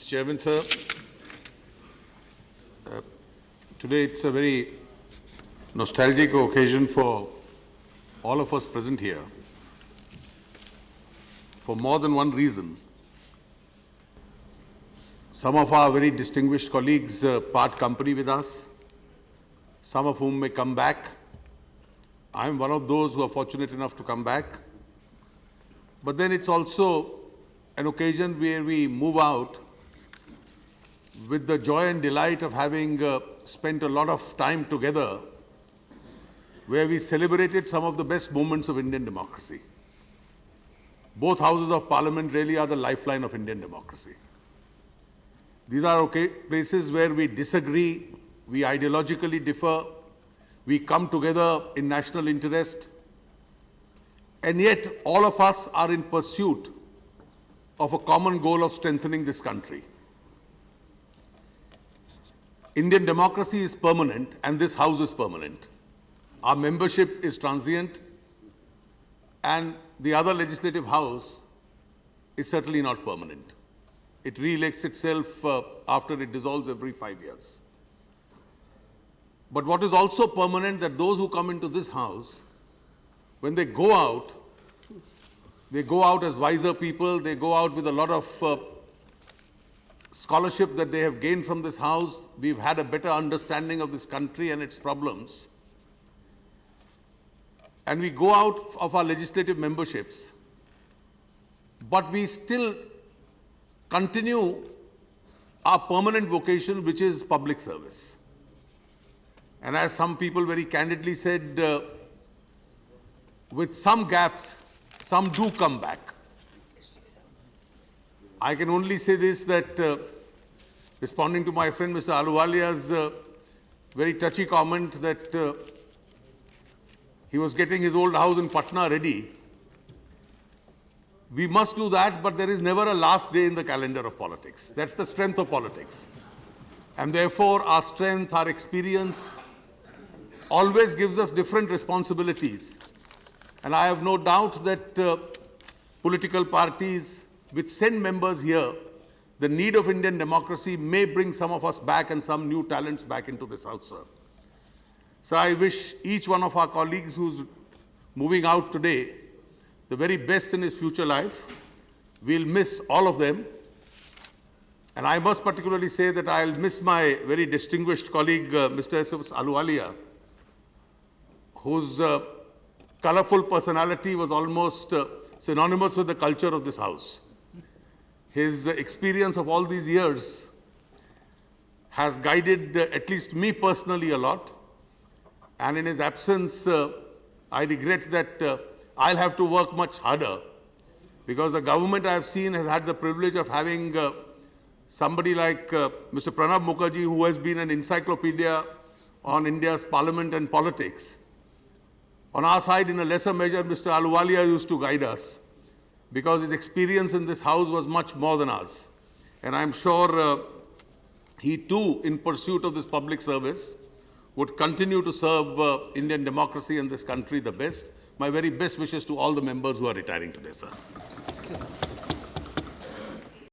Chairman, sir, today it's a very nostalgic occasion for all of us present here, for more than one reason. Some of our very distinguished colleagues part company with us, some of whom may come back. I'm one of those who are fortunate enough to come back. But then it's also an occasion where we move out with the joy and delight of having spent a lot of time together, where we celebrated some of the best moments of Indian democracy. Both houses of parliament really are the lifeline of Indian democracy. These are places where we disagree, we ideologically differ, we come together in national interest, and yet all of us are in pursuit of a common goal of strengthening this country. Indian democracy is permanent, and this house is permanent. Our membership is transient, and the other legislative house is certainly not permanent. It re-elects itself after it dissolves every 5 years. But what is also permanent, that those who come into this house, when they go out as wiser people, they go out with a lot of scholarship that they have gained from this house. We've had a better understanding of this country and its problems. And we go out of our legislative memberships, but we still continue our permanent vocation, which is public service. And as some people very candidly said, with some gaps, some do come back. I can only say this, that responding to my friend Mr. Ahluwalia's very touchy comment that he was getting his old house in Patna ready. We must do that, but there is never a last day in the calendar of politics. That's the strength of politics. And therefore, our strength, our experience always gives us different responsibilities. And I have no doubt that political parties which send members here, the need of Indian democracy may bring some of us back and some new talents back into this house, sir. So I wish each one of our colleagues who's moving out today the very best in his future life. We'll miss all of them. And I must particularly say that I'll miss my very distinguished colleague, Mr. Ahluwalia, whose colorful personality was almost synonymous with the culture of this house. His experience of all these years has guided at least me personally a lot. And in his absence, I regret that I'll have to work much harder, because the government I have seen has had the privilege of having somebody like Mr. Pranab Mukherjee, who has been an encyclopedia on India's parliament and politics. On our side, in a lesser measure, Mr. Ahluwalia used to guide us, because his experience in this house was much more than ours. And I'm sure he too, in pursuit of this public service, would continue to serve Indian democracy and this country the best. My very best wishes to all the members who are retiring today, sir.